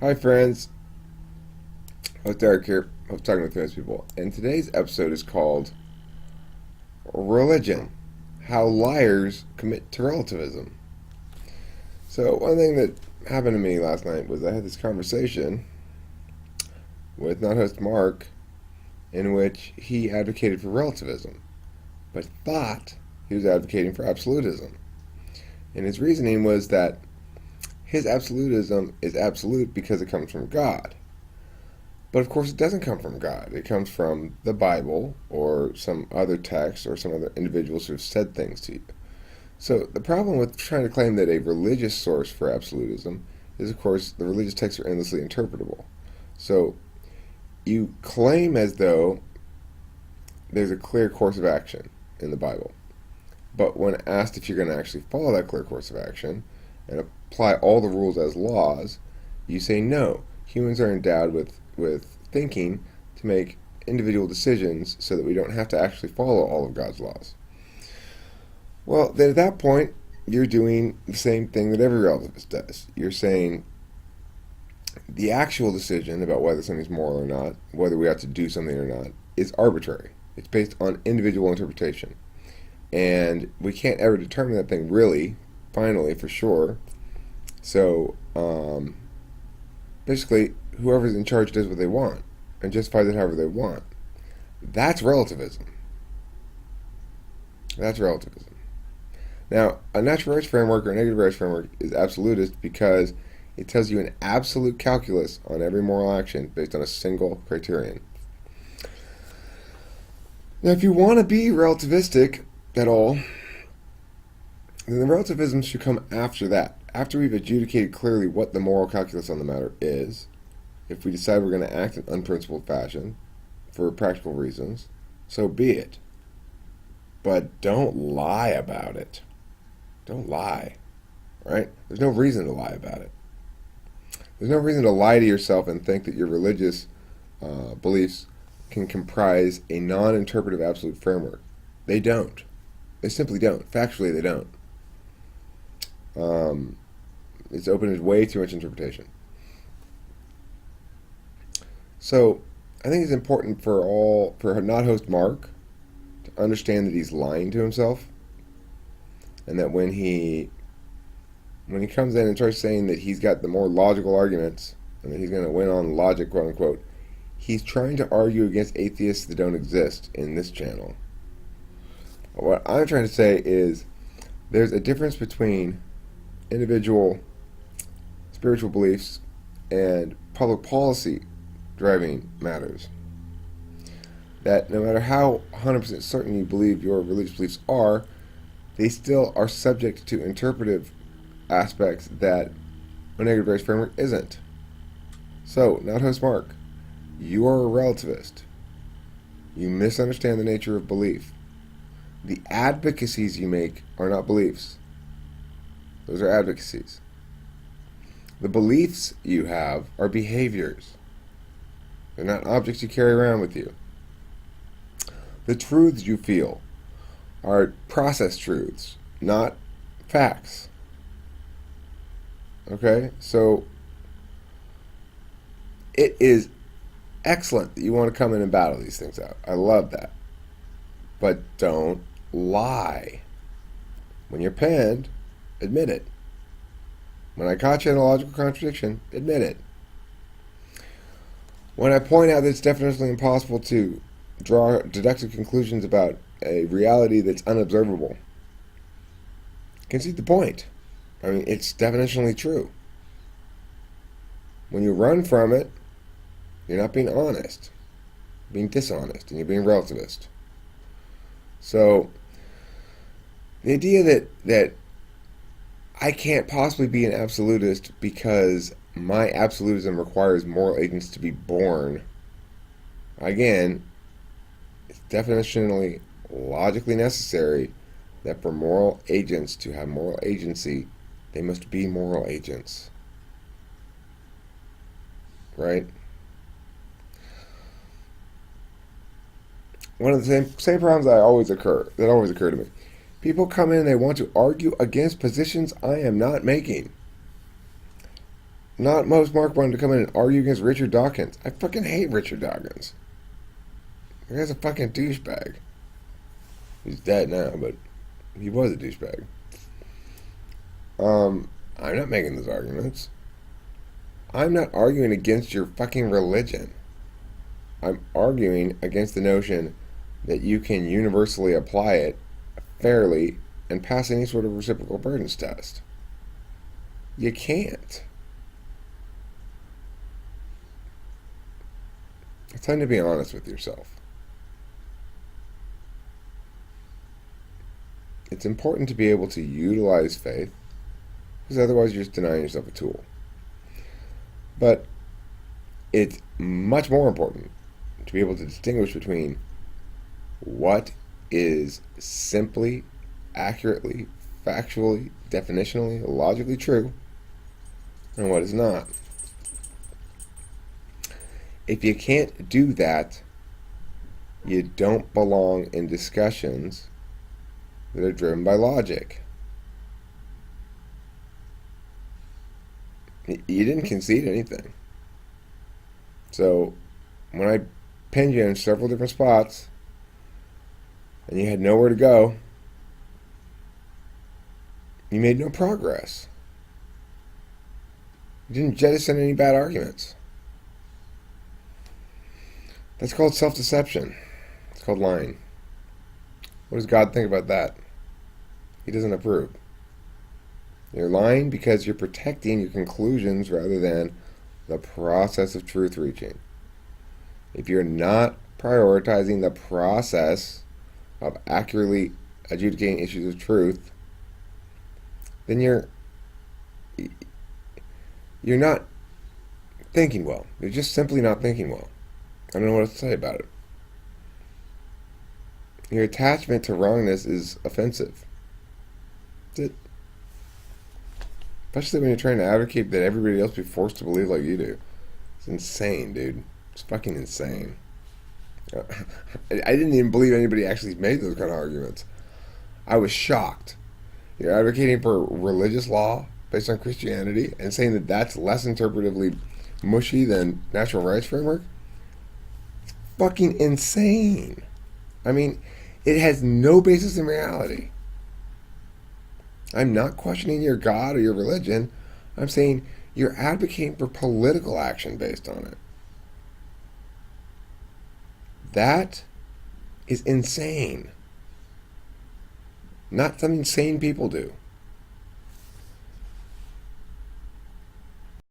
Hi, friends. Host Derek here. Host talking with famous people. And today's episode is called Religion: How Liars Commit to Relativism. So, one thing that happened to me last night was I had this conversation with not-host Mark in which he advocated for relativism, but thought he was advocating for absolutism. And his reasoning was that his absolutism is absolute because it comes from God. But of course it doesn't come from God. It comes from the Bible or some other text or some other individuals who have said things to you. So the problem with trying to claim that a religious source for absolutism is, of course, the religious texts are endlessly interpretable. So you claim as though there's a clear course of action in the Bible. But when asked if you're going to actually follow that clear course of action and apply all the rules as laws, you say no. Humans are endowed with thinking to make individual decisions so that we don't have to actually follow all of God's laws. Well, then at that point, you're doing the same thing that every relativist does. You're saying the actual decision about whether something's moral or not, whether we have to do something or not, is arbitrary. It's based on individual interpretation. And we can't ever determine that thing really, finally, for sure. So, basically, whoever's in charge does what they want and justifies it however they want. That's relativism. That's relativism. Now, a natural rights framework or a negative rights framework is absolutist because it tells you an absolute calculus on every moral action based on a single criterion. Now, if you want to be relativistic at all, then the relativism should come after that. After we've adjudicated clearly what the moral calculus on the matter is, if we decide we're going to act in unprincipled fashion for practical reasons, so be it. But don't lie about it. Don't lie, right? There's no reason to lie about it. There's no reason to lie to yourself and think that your religious beliefs can comprise a non-interpretive absolute framework. They don't. They simply don't. Factually, they don't. It's open to way too much interpretation. So, I think it's important for not host Mark to understand that he's lying to himself, and that when he comes in and starts saying that he's got the more logical arguments and that he's going to win on logic, quote unquote, he's trying to argue against atheists that don't exist in this channel. What I'm trying to say is there's a difference between individual spiritual beliefs and public policy driving matters. That no matter how 100% certain you believe your religious beliefs are, they still are subject to interpretive aspects that a negative rights framework isn't. So, not host Mark, you are a relativist. You misunderstand the nature of belief. The advocacies you make are not beliefs. Those are advocacies. The beliefs you have are behaviors. They're not objects you carry around with you. The truths you feel are process truths, not facts. Okay? So, it is excellent that you want to come in and battle these things out. I love that. But don't lie. When you're panned, admit it. When I caught you in a logical contradiction, admit it. When I point out that it's definitionally impossible to draw deductive conclusions about a reality that's unobservable, concede the point. I mean, it's definitionally true. When you run from it, you're not being honest. You're being dishonest, and you're being relativist. So, the idea that I can't possibly be an absolutist because my absolutism requires moral agents to be born, again, it's definitionally, logically necessary that for moral agents to have moral agency, they must be moral agents. Right? One of the same problems that always occur to me. People come in and they want to argue against positions I am not making. Not most Mark wanted to come in and argue against Richard Dawkins. I fucking hate Richard Dawkins. The guy's a fucking douchebag. He's dead now, but he was a douchebag. I'm not making those arguments. I'm not arguing against your fucking religion. I'm arguing against the notion that you can universally apply it fairly and pass any sort of reciprocal burdens test. You can't. It's time to be honest with yourself. It's important to be able to utilize faith, because otherwise you're just denying yourself a tool. But it's much more important to be able to distinguish between what is simply, accurately, factually, definitionally, logically true, and what is not. If you can't do that, you don't belong in discussions that are driven by logic. You didn't concede anything. So when I pinned you in several different spots and you had nowhere to go, you made no progress. You didn't jettison any bad arguments. That's called self-deception. It's called lying. What does God think about that? He doesn't approve. You're lying because you're protecting your conclusions rather than the process of truth reaching. If you're not prioritizing the process of accurately adjudicating issues of truth, then you're not thinking well. You're just simply not thinking well. I don't know what else to say about it. Your attachment to wrongness is offensive. That's it. Especially when you're trying to advocate that everybody else be forced to believe like you do. It's insane, dude. It's fucking insane. I didn't even believe anybody actually made those kind of arguments. I was shocked. You're advocating for religious law based on Christianity and saying that that's less interpretively mushy than natural rights framework? It's fucking insane. I mean, it has no basis in reality. I'm not questioning your God or your religion. I'm saying you're advocating for political action based on it. That is insane. Not something sane people do.